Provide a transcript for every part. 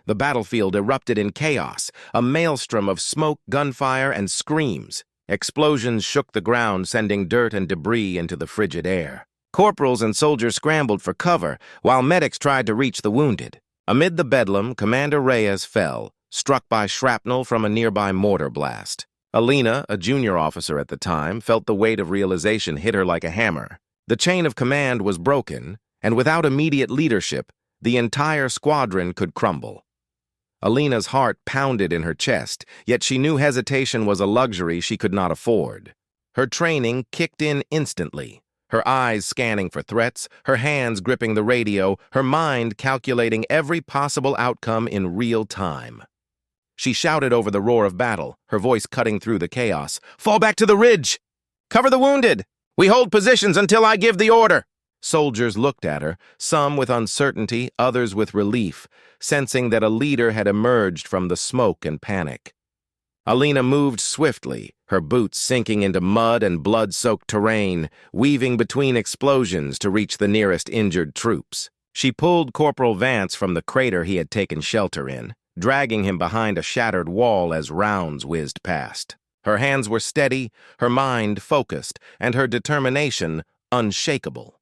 The battlefield erupted in chaos, a maelstrom of smoke, gunfire, and screams. Explosions shook the ground, sending dirt and debris into the frigid air. Corporals and soldiers scrambled for cover, while medics tried to reach the wounded. Amid the bedlam, Commander Reyes fell, struck by shrapnel from a nearby mortar blast. Alina, a junior officer at the time, felt the weight of realization hit her like a hammer. The chain of command was broken, and without immediate leadership, the entire squadron could crumble. Alina's heart pounded in her chest, yet she knew hesitation was a luxury she could not afford. Her training kicked in instantly, her eyes scanning for threats, her hands gripping the radio, her mind calculating every possible outcome in real time. She shouted over the roar of battle, her voice cutting through the chaos. "Fall back to the ridge! Cover the wounded! We hold positions until I give the order!" Soldiers looked at her, some with uncertainty, others with relief, sensing that a leader had emerged from the smoke and panic. Alina moved swiftly, her boots sinking into mud and blood-soaked terrain, weaving between explosions to reach the nearest injured troops. She pulled Corporal Vance from the crater he had taken shelter in, dragging him behind a shattered wall as rounds whizzed past. Her hands were steady, her mind focused, and her determination unshakable.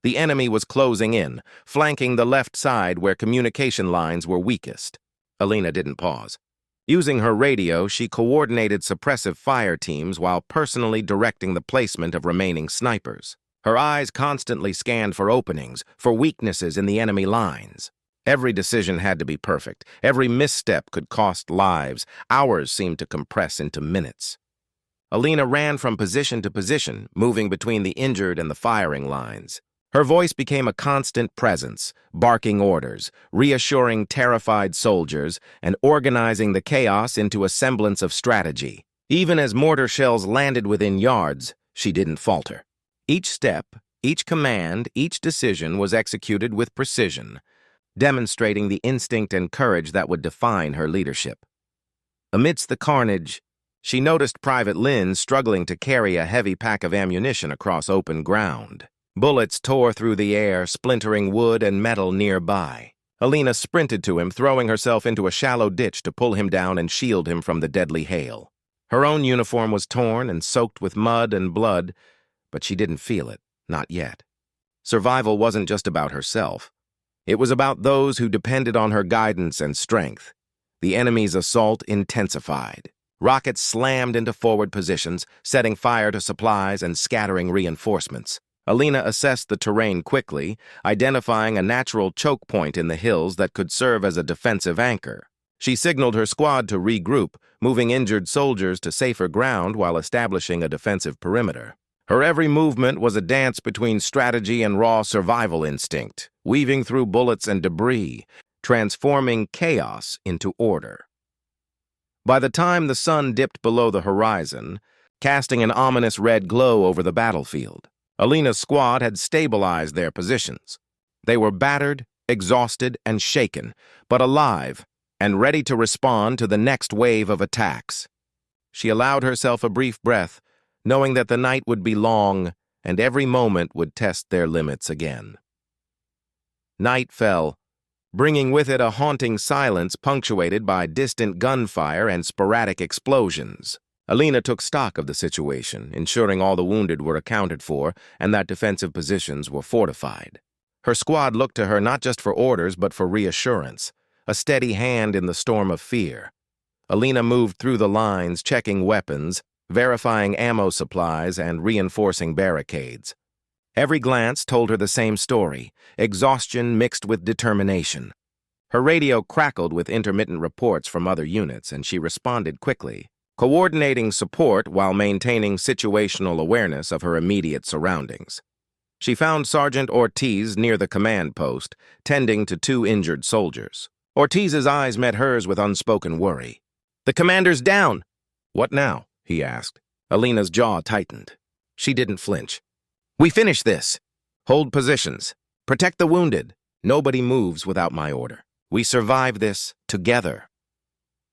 The enemy was closing in, flanking the left side where communication lines were weakest. Alina didn't pause. Using her radio, she coordinated suppressive fire teams while personally directing the placement of remaining snipers. Her eyes constantly scanned for openings, for weaknesses in the enemy lines. Every decision had to be perfect. Every misstep could cost lives. Hours seemed to compress into minutes. Alina ran from position to position, moving between the injured and the firing lines. Her voice became a constant presence, barking orders, reassuring terrified soldiers, and organizing the chaos into a semblance of strategy. Even as mortar shells landed within yards, she didn't falter. Each step, each command, each decision was executed with precision, demonstrating the instinct and courage that would define her leadership. Amidst the carnage, she noticed Private Lynn struggling to carry a heavy pack of ammunition across open ground. Bullets tore through the air, splintering wood and metal nearby. Alina sprinted to him, throwing herself into a shallow ditch to pull him down and shield him from the deadly hail. Her own uniform was torn and soaked with mud and blood, but she didn't feel it, not yet. Survival wasn't just about herself. It was about those who depended on her guidance and strength. The enemy's assault intensified. Rockets slammed into forward positions, setting fire to supplies and scattering reinforcements. Alina assessed the terrain quickly, identifying a natural choke point in the hills that could serve as a defensive anchor. She signaled her squad to regroup, moving injured soldiers to safer ground while establishing a defensive perimeter. Her every movement was a dance between strategy and raw survival instinct, weaving through bullets and debris, transforming chaos into order. By the time the sun dipped below the horizon, casting an ominous red glow over the battlefield, Alina's squad had stabilized their positions. They were battered, exhausted, and shaken, but alive and ready to respond to the next wave of attacks. She allowed herself a brief breath, knowing that the night would be long and every moment would test their limits again. Night fell, bringing with it a haunting silence punctuated by distant gunfire and sporadic explosions. Alina took stock of the situation, ensuring all the wounded were accounted for and that defensive positions were fortified. Her squad looked to her not just for orders but for reassurance, a steady hand in the storm of fear. Alina moved through the lines, checking weapons, verifying ammo supplies, and reinforcing barricades. Every glance told her the same story, exhaustion mixed with determination. Her radio crackled with intermittent reports from other units, and she responded quickly, coordinating support while maintaining situational awareness of her immediate surroundings. She found Sergeant Ortiz near the command post, tending to 2 injured soldiers. Ortiz's eyes met hers with unspoken worry. "The commander's down!" "What now?" he asked. Alina's jaw tightened. She didn't flinch. "We finish this. Hold positions. Protect the wounded. Nobody moves without my order. We survive this together."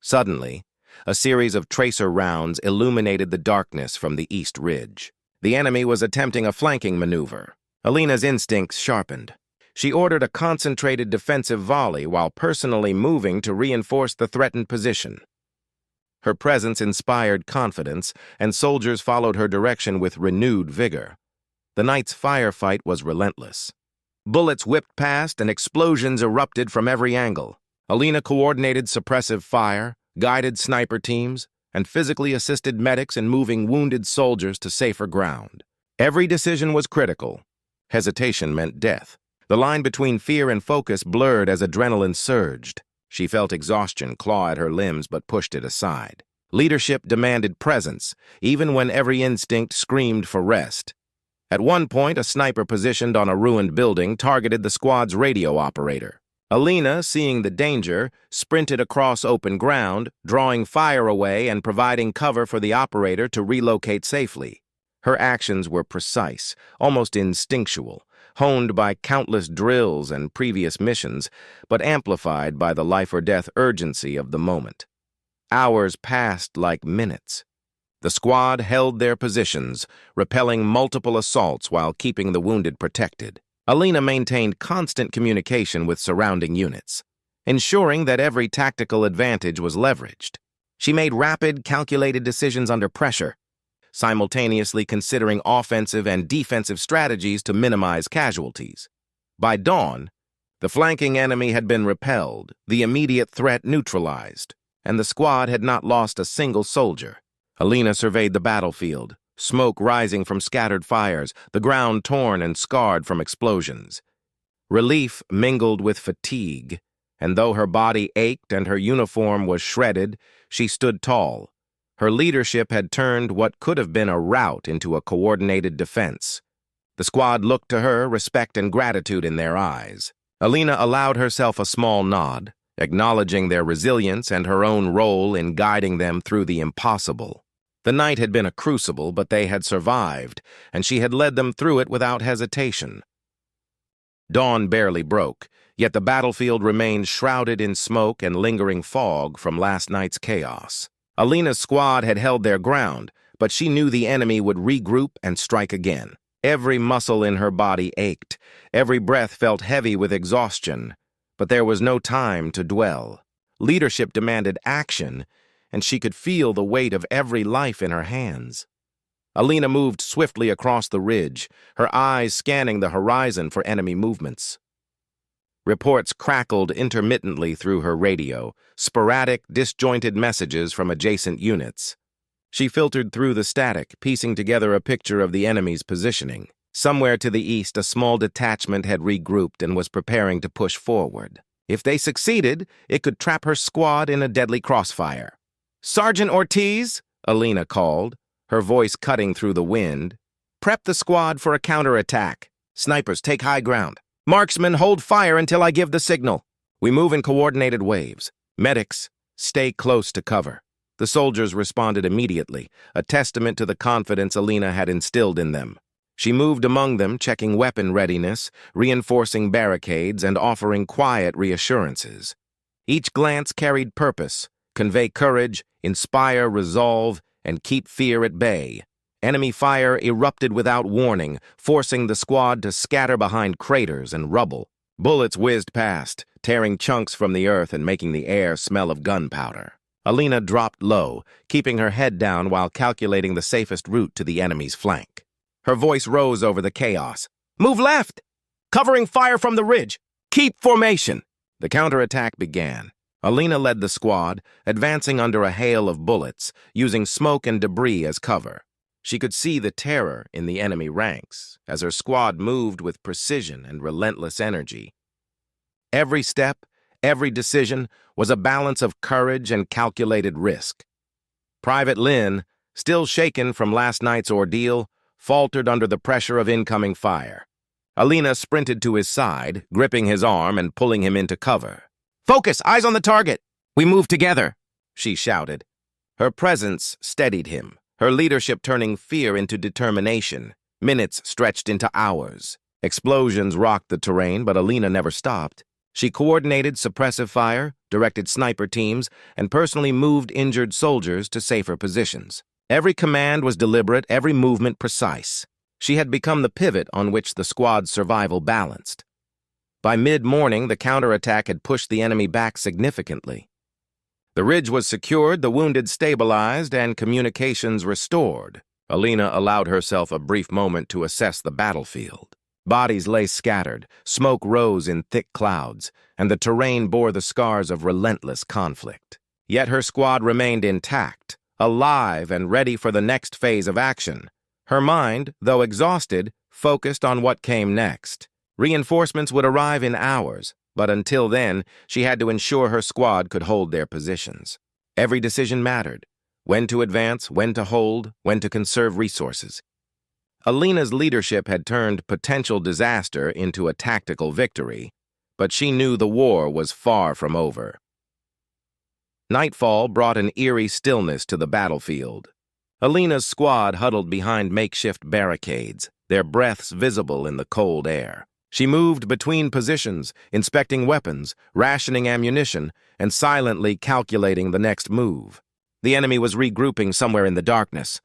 Suddenly, a series of tracer rounds illuminated the darkness from the east ridge. The enemy was attempting a flanking maneuver. Alina's instincts sharpened. She ordered a concentrated defensive volley while personally moving to reinforce the threatened position. Her presence inspired confidence, and soldiers followed her direction with renewed vigor. The night's firefight was relentless. Bullets whipped past and explosions erupted from every angle. Alina coordinated suppressive fire, guided sniper teams, and physically assisted medics in moving wounded soldiers to safer ground. Every decision was critical. Hesitation meant death. The line between fear and focus blurred as adrenaline surged. She felt exhaustion claw at her limbs but pushed it aside. Leadership demanded presence, even when every instinct screamed for rest. At one point, a sniper positioned on a ruined building targeted the squad's radio operator. Alina, seeing the danger, sprinted across open ground, drawing fire away and providing cover for the operator to relocate safely. Her actions were precise, almost instinctual, honed by countless drills and previous missions, but amplified by the life-or-death urgency of the moment. Hours passed like minutes. The squad held their positions, repelling multiple assaults while keeping the wounded protected. Alina maintained constant communication with surrounding units, ensuring that every tactical advantage was leveraged. She made rapid, calculated decisions under pressure, simultaneously considering offensive and defensive strategies to minimize casualties. By dawn, the flanking enemy had been repelled, the immediate threat neutralized, and the squad had not lost a single soldier. Alina surveyed the battlefield, smoke rising from scattered fires, the ground torn and scarred from explosions. Relief mingled with fatigue, and though her body ached and her uniform was shredded, she stood tall. Her leadership had turned what could have been a rout into a coordinated defense. The squad looked to her, respect and gratitude in their eyes. Alina allowed herself a small nod, acknowledging their resilience and her own role in guiding them through the impossible. The night had been a crucible, but they had survived, and she had led them through it without hesitation. Dawn barely broke, yet the battlefield remained shrouded in smoke and lingering fog from last night's chaos. Alina's squad had held their ground, but she knew the enemy would regroup and strike again. Every muscle in her body ached, every breath felt heavy with exhaustion, but there was no time to dwell. Leadership demanded action, and she could feel the weight of every life in her hands. Alina moved swiftly across the ridge, her eyes scanning the horizon for enemy movements. Reports crackled intermittently through her radio, sporadic, disjointed messages from adjacent units. She filtered through the static, piecing together a picture of the enemy's positioning. Somewhere to the east, a small detachment had regrouped and was preparing to push forward. If they succeeded, it could trap her squad in a deadly crossfire. "Sergeant Ortiz," Alina called, her voice cutting through the wind. "Prep the squad for a counterattack. Snipers, take high ground. Marksmen, hold fire until I give the signal. We move in coordinated waves. Medics, stay close to cover." The soldiers responded immediately, a testament to the confidence Alina had instilled in them. She moved among them, checking weapon readiness, reinforcing barricades, and offering quiet reassurances. Each glance carried purpose: convey courage, inspire resolve, and keep fear at bay. Enemy fire erupted without warning, forcing the squad to scatter behind craters and rubble. Bullets whizzed past, tearing chunks from the earth and making the air smell of gunpowder. Alina dropped low, keeping her head down while calculating the safest route to the enemy's flank. Her voice rose over the chaos. "Move left! Covering fire from the ridge! Keep formation!" The counterattack began. Alina led the squad, advancing under a hail of bullets, using smoke and debris as cover. She could see the terror in the enemy ranks as her squad moved with precision and relentless energy. Every step, every decision was a balance of courage and calculated risk. Private Lynn, still shaken from last night's ordeal, faltered under the pressure of incoming fire. Alina sprinted to his side, gripping his arm and pulling him into cover. "Focus! Eyes on the target! We move together!" she shouted. Her presence steadied him, her leadership turning fear into determination. Minutes stretched into hours. Explosions rocked the terrain, but Alina never stopped. She coordinated suppressive fire, directed sniper teams, and personally moved injured soldiers to safer positions. Every command was deliberate, every movement precise. She had become the pivot on which the squad's survival balanced. By mid-morning, the counterattack had pushed the enemy back significantly. The ridge was secured, the wounded stabilized, and communications restored. Alina allowed herself a brief moment to assess the battlefield. Bodies lay scattered, smoke rose in thick clouds, and the terrain bore the scars of relentless conflict. Yet her squad remained intact, alive and ready for the next phase of action. Her mind, though exhausted, focused on what came next. Reinforcements would arrive in hours, but until then, she had to ensure her squad could hold their positions. Every decision mattered: when to advance, when to hold, when to conserve resources. Alina's leadership had turned potential disaster into a tactical victory, but she knew the war was far from over. Nightfall brought an eerie stillness to the battlefield. Alina's squad huddled behind makeshift barricades, their breaths visible in the cold air. She moved between positions, inspecting weapons, rationing ammunition, and silently calculating the next move. The enemy was regrouping somewhere in the darkness,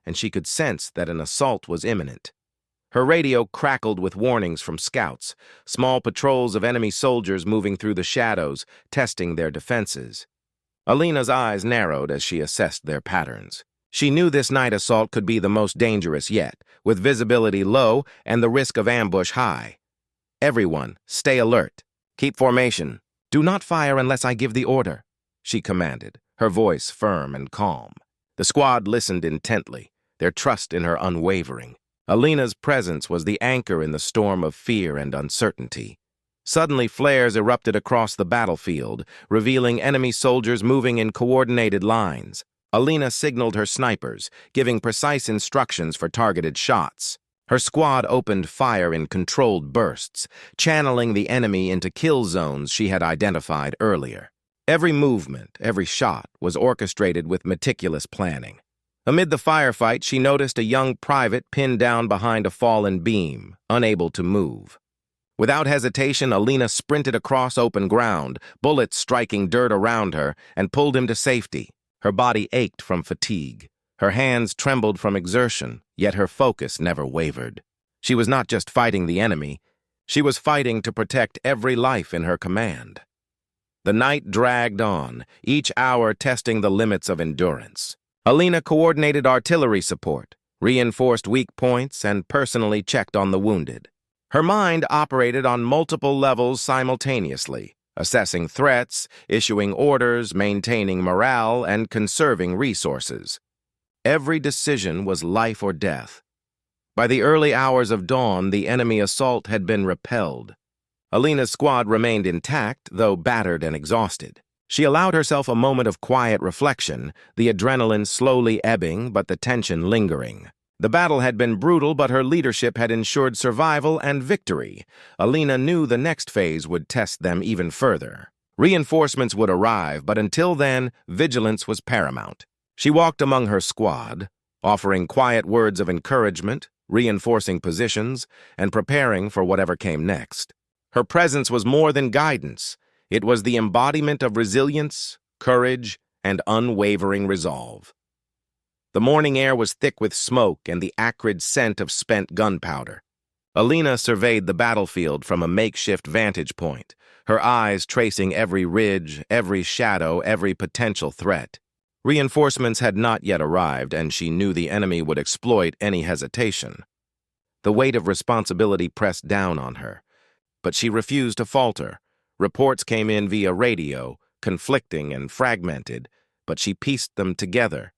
and she could sense that an assault was imminent. Her radio crackled with warnings from scouts, small patrols of enemy soldiers moving through the shadows, testing their defenses. Alina's eyes narrowed as she assessed their patterns. She knew this night assault could be the most dangerous yet, with visibility low and the risk of ambush high. "Everyone, stay alert. Keep formation. Do not fire unless I give the order," she commanded, her voice firm and calm. The squad listened intently, their trust in her unwavering. Alina's presence was the anchor in the storm of fear and uncertainty. Suddenly, flares erupted across the battlefield, revealing enemy soldiers moving in coordinated lines. Alina signaled her snipers, giving precise instructions for targeted shots. Her squad opened fire in controlled bursts, channeling the enemy into kill zones she had identified earlier. Every movement, every shot, was orchestrated with meticulous planning. Amid the firefight, she noticed a young private pinned down behind a fallen beam, unable to move. Without hesitation, Alina sprinted across open ground, bullets striking dirt around her, and pulled him to safety. Her body ached from fatigue. Her hands trembled from exertion, yet her focus never wavered. She was not just fighting the enemy, she was fighting to protect every life in her command. The night dragged on, each hour testing the limits of endurance. Alina coordinated artillery support, reinforced weak points, and personally checked on the wounded. Her mind operated on multiple levels simultaneously, assessing threats, issuing orders, maintaining morale, and conserving resources. Every decision was life or death. By the early hours of dawn, the enemy assault had been repelled. Alina's squad remained intact, though battered and exhausted. She allowed herself a moment of quiet reflection, the adrenaline slowly ebbing but the tension lingering. The battle had been brutal, but her leadership had ensured survival and victory. Alina knew the next phase would test them even further. Reinforcements would arrive, but until then, vigilance was paramount. She walked among her squad, offering quiet words of encouragement, reinforcing positions, and preparing for whatever came next. Her presence was more than guidance. It was the embodiment of resilience, courage, and unwavering resolve. The morning air was thick with smoke and the acrid scent of spent gunpowder. Alina surveyed the battlefield from a makeshift vantage point, her eyes tracing every ridge, every shadow, every potential threat. Reinforcements had not yet arrived, and she knew the enemy would exploit any hesitation. The weight of responsibility pressed down on her, but she refused to falter. Reports came in via radio, conflicting and fragmented, but she pieced them together,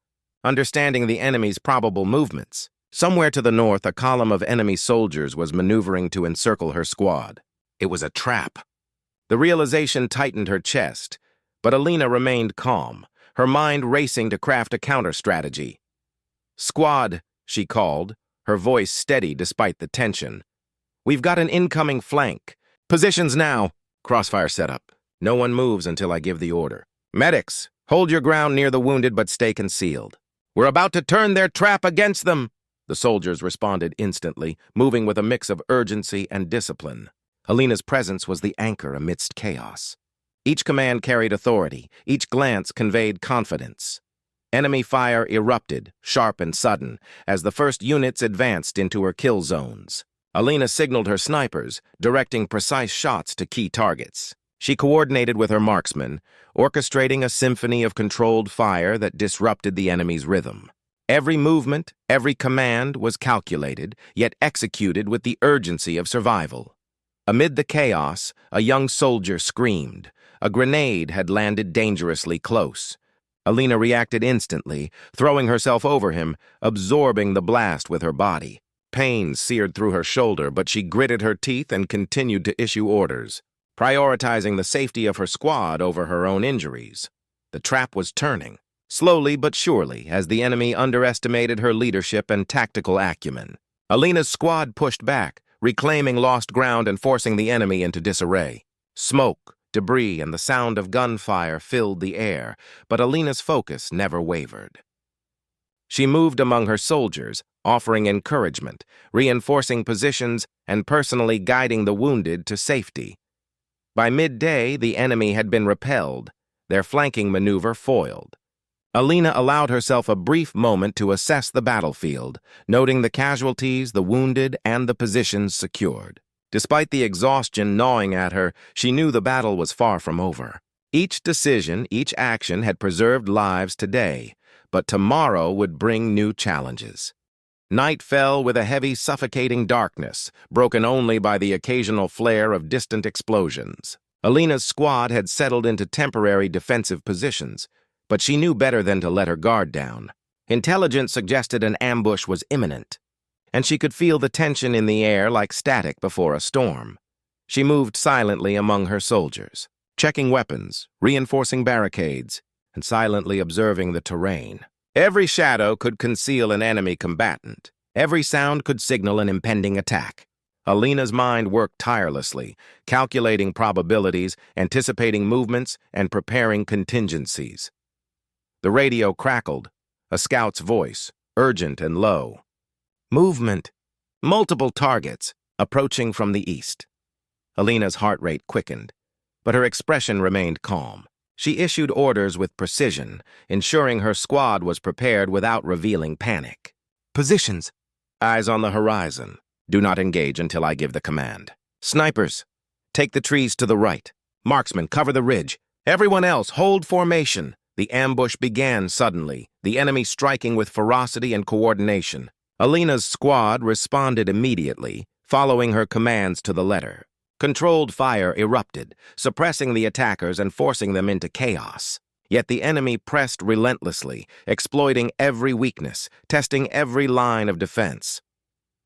understanding the enemy's probable movements. Somewhere to the north, a column of enemy soldiers was maneuvering to encircle her squad. It was a trap. The realization tightened her chest, but Alina remained calm, her mind racing to craft a counter-strategy. "Squad," she called, her voice steady despite the tension. "We've got an incoming flank. Positions now." Crossfire set up. "No one moves until I give the order. Medics, hold your ground near the wounded but stay concealed. We're about to turn their trap against them." The soldiers responded instantly, moving with a mix of urgency and discipline. Alina's presence was the anchor amidst chaos. Each command carried authority, each glance conveyed confidence. Enemy fire erupted, sharp and sudden, as the first units advanced into her kill zones. Alina signaled her snipers, directing precise shots to key targets. She coordinated with her marksmen, orchestrating a symphony of controlled fire that disrupted the enemy's rhythm. Every movement, every command was calculated, yet executed with the urgency of survival. Amid the chaos, a young soldier screamed. A grenade had landed dangerously close. Alina reacted instantly, throwing herself over him, absorbing the blast with her body. Pain seared through her shoulder, but she gritted her teeth and continued to issue orders, prioritizing the safety of her squad over her own injuries. The trap was turning, slowly but surely, as the enemy underestimated her leadership and tactical acumen. Alina's squad pushed back, reclaiming lost ground and forcing the enemy into disarray. Smoke, debris, and the sound of gunfire filled the air, but Alina's focus never wavered. She moved among her soldiers, offering encouragement, reinforcing positions, and personally guiding the wounded to safety. By midday, the enemy had been repelled, their flanking maneuver foiled. Alina allowed herself a brief moment to assess the battlefield, noting the casualties, the wounded, and the positions secured. Despite the exhaustion gnawing at her, she knew the battle was far from over. Each decision, each action had preserved lives today, but tomorrow would bring new challenges. Night fell with a heavy, suffocating darkness, broken only by the occasional flare of distant explosions. Alina's squad had settled into temporary defensive positions, but she knew better than to let her guard down. Intelligence suggested an ambush was imminent, and she could feel the tension in the air like static before a storm. She moved silently among her soldiers, checking weapons, reinforcing barricades, and silently observing the terrain. Every shadow could conceal an enemy combatant. Every sound could signal an impending attack. Alina's mind worked tirelessly, calculating probabilities, anticipating movements, and preparing contingencies. The radio crackled, a scout's voice, urgent and low. Movement. Multiple targets, approaching from the east. Alina's heart rate quickened, but her expression remained calm. She issued orders with precision, ensuring her squad was prepared without revealing panic. Positions. Eyes on the horizon. Do not engage until I give the command. Snipers. Take the trees to the right. Marksmen, cover the ridge. Everyone else, hold formation. The ambush began suddenly, the enemy striking with ferocity and coordination. Alina's squad responded immediately, following her commands to the letter. Controlled fire erupted, suppressing the attackers and forcing them into chaos. Yet the enemy pressed relentlessly, exploiting every weakness, testing every line of defense.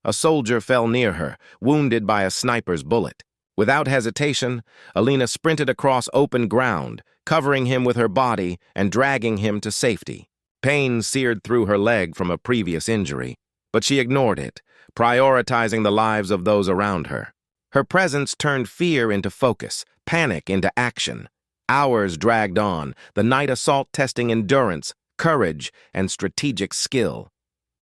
A soldier fell near her, wounded by a sniper's bullet. Without hesitation, Alina sprinted across open ground, covering him with her body and dragging him to safety. Pain seared through her leg from a previous injury, but she ignored it, prioritizing the lives of those around her. Her presence turned fear into focus, panic into action. Hours dragged on, the night assault testing endurance, courage, and strategic skill.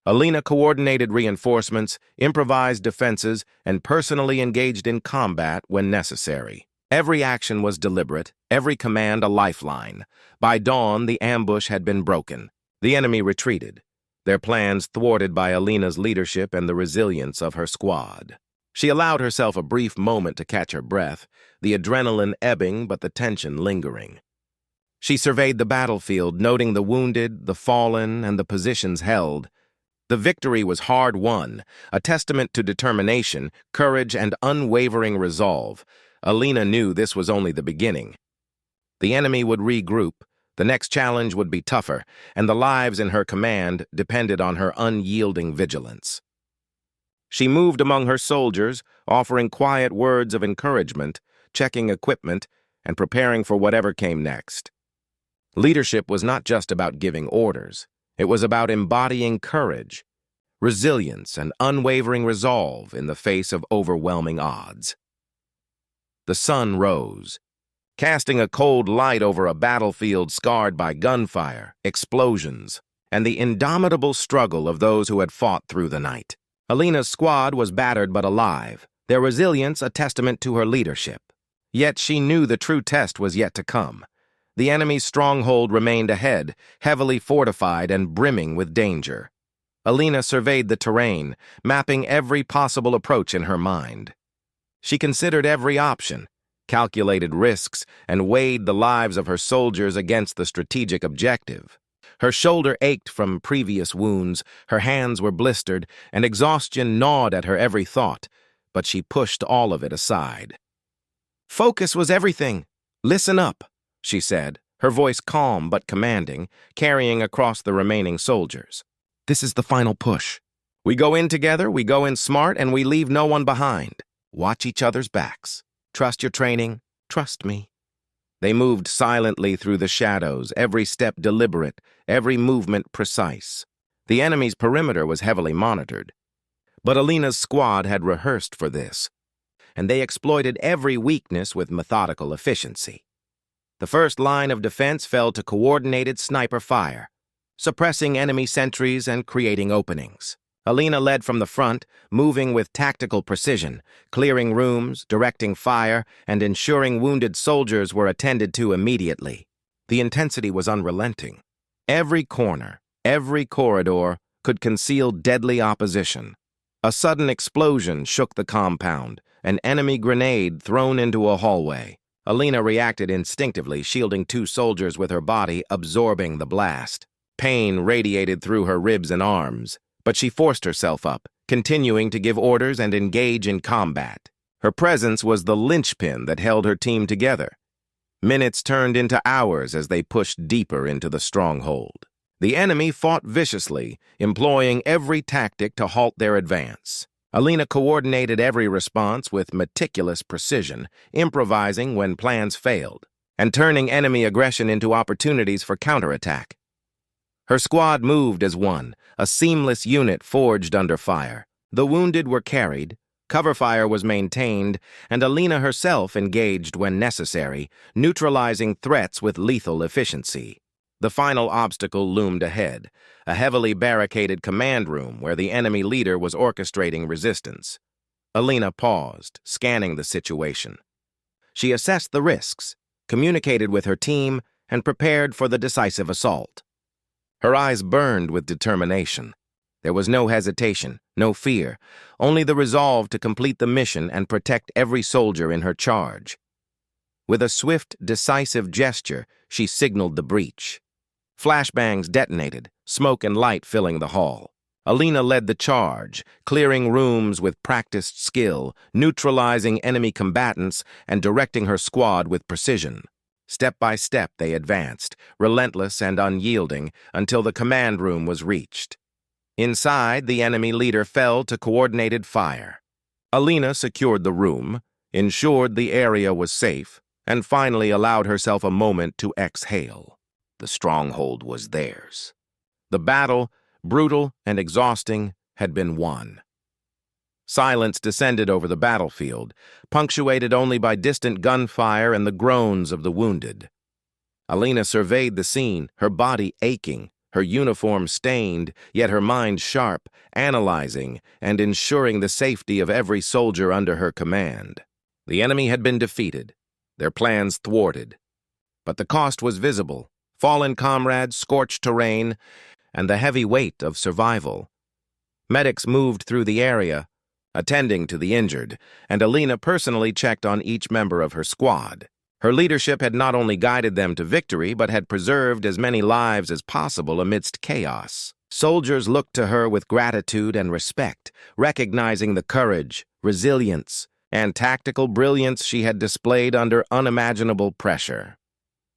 Alina coordinated reinforcements, improvised defenses, and personally engaged in combat when necessary. Every action was deliberate, every command a lifeline. By dawn, the ambush had been broken. The enemy retreated, their plans thwarted by Alina's leadership and the resilience of her squad. She allowed herself a brief moment to catch her breath, the adrenaline ebbing but the tension lingering. She surveyed the battlefield, noting the wounded, the fallen, and the positions held. The victory was hard-won, a testament to determination, courage, and unwavering resolve. Alina knew this was only the beginning. The enemy would regroup, the next challenge would be tougher, and the lives in her command depended on her unyielding vigilance. She moved among her soldiers, offering quiet words of encouragement, checking equipment, and preparing for whatever came next. Leadership was not just about giving orders. It was about embodying courage, resilience, and unwavering resolve in the face of overwhelming odds. The sun rose, casting a cold light over a battlefield scarred by gunfire, explosions, and the indomitable struggle of those who had fought through the night. Alina's squad was battered but alive, their resilience a testament to her leadership. Yet she knew the true test was yet to come. The enemy's stronghold remained ahead, heavily fortified and brimming with danger. Alina surveyed the terrain, mapping every possible approach in her mind. She considered every option, calculated risks, and weighed the lives of her soldiers against the strategic objective. Her shoulder ached from previous wounds, her hands were blistered, and exhaustion gnawed at her every thought, but she pushed all of it aside. "Focus was everything. Listen up," she said, her voice calm but commanding, carrying across the remaining soldiers. "This is the final push. We go in together, we go in smart, and we leave no one behind. Watch each other's backs. Trust your training. Trust me." They moved silently through the shadows, every step deliberate, every movement precise. The enemy's perimeter was heavily monitored. But Alina's squad had rehearsed for this, and they exploited every weakness with methodical efficiency. The first line of defense fell to coordinated sniper fire, suppressing enemy sentries and creating openings. Alina led from the front, moving with tactical precision, clearing rooms, directing fire, and ensuring wounded soldiers were attended to immediately. The intensity was unrelenting. Every corner, every corridor could conceal deadly opposition. A sudden explosion shook the compound, an enemy grenade thrown into a hallway. Alina reacted instinctively, shielding 2 soldiers with her body, absorbing the blast. Pain radiated through her ribs and arms, but she forced herself up, continuing to give orders and engage in combat. Her presence was the linchpin that held her team together. Minutes turned into hours as they pushed deeper into the stronghold. The enemy fought viciously, employing every tactic to halt their advance. Alina coordinated every response with meticulous precision, improvising when plans failed, and turning enemy aggression into opportunities for counterattack. Her squad moved as one, a seamless unit forged under fire. The wounded were carried, cover fire was maintained, and Alina herself engaged when necessary, neutralizing threats with lethal efficiency. The final obstacle loomed ahead, a heavily barricaded command room where the enemy leader was orchestrating resistance. Alina paused, scanning the situation. She assessed the risks, communicated with her team, and prepared for the decisive assault. Her eyes burned with determination. There was no hesitation, no fear, only the resolve to complete the mission and protect every soldier in her charge. With a swift, decisive gesture, she signaled the breach. Flashbangs detonated, smoke and light filling the hall. Alina led the charge, clearing rooms with practiced skill, neutralizing enemy combatants, and directing her squad with precision. Step by step they advanced, relentless and unyielding, until the command room was reached. Inside, the enemy leader fell to coordinated fire. Alina secured the room, ensured the area was safe, and finally allowed herself a moment to exhale. The stronghold was theirs. The battle, brutal and exhausting, had been won. Silence descended over the battlefield, punctuated only by distant gunfire and the groans of the wounded. Alina surveyed the scene, her body aching, her uniform stained, yet her mind sharp, analyzing and ensuring the safety of every soldier under her command. The enemy had been defeated, their plans thwarted. But the cost was visible: fallen comrades, scorched terrain, and the heavy weight of survival. Medics moved through the area, attending to the injured, and Alina personally checked on each member of her squad. Her leadership had not only guided them to victory, but had preserved as many lives as possible amidst chaos. Soldiers looked to her with gratitude and respect, recognizing the courage, resilience, and tactical brilliance she had displayed under unimaginable pressure.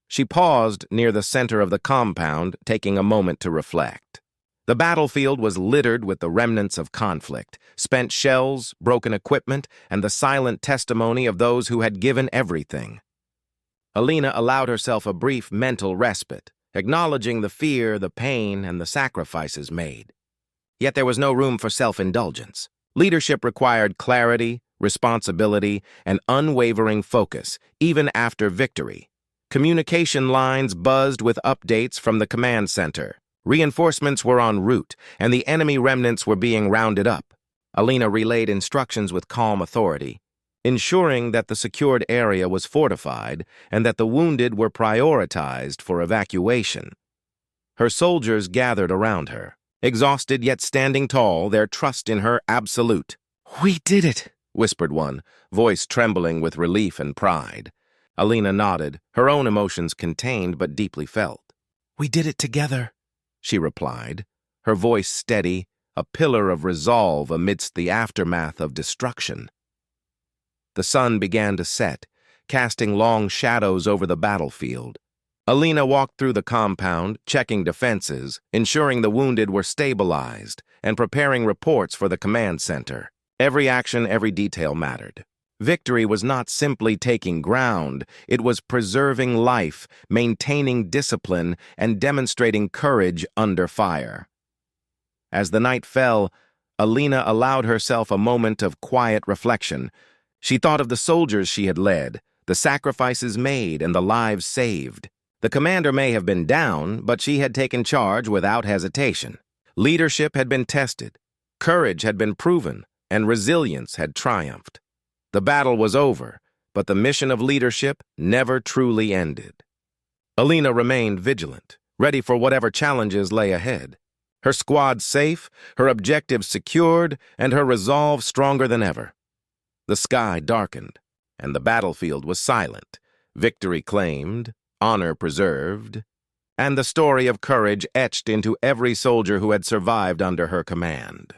She paused near the center of the compound, taking a moment to reflect. The battlefield was littered with the remnants of conflict, spent shells, broken equipment, and the silent testimony of those who had given everything. Alina allowed herself a brief mental respite, acknowledging the fear, the pain, and the sacrifices made. Yet there was no room for self-indulgence. Leadership required clarity, responsibility, and unwavering focus, even after victory. Communication lines buzzed with updates from the command center. Reinforcements were en route, and the enemy remnants were being rounded up. Alina relayed instructions with calm authority, ensuring that the secured area was fortified and that the wounded were prioritized for evacuation. Her soldiers gathered around her, exhausted yet standing tall, their trust in her absolute. "We did it," whispered one, voice trembling with relief and pride. Alina nodded, her own emotions contained but deeply felt. "We did it together," she replied, her voice steady, a pillar of resolve amidst the aftermath of destruction. The sun began to set, casting long shadows over the battlefield. Alina walked through the compound, checking defenses, ensuring the wounded were stabilized, and preparing reports for the command center. Every action, every detail mattered. Victory was not simply taking ground, it was preserving life, maintaining discipline, and demonstrating courage under fire. As the night fell, Alina allowed herself a moment of quiet reflection. She thought of the soldiers she had led, the sacrifices made, and the lives saved. The commander may have been down, but she had taken charge without hesitation. Leadership had been tested, courage had been proven, and resilience had triumphed. The battle was over, but the mission of leadership never truly ended. Alina remained vigilant, ready for whatever challenges lay ahead. Her squad safe, her objectives secured, and her resolve stronger than ever. The sky darkened, and the battlefield was silent, victory claimed, honor preserved, and the story of courage etched into every soldier who had survived under her command.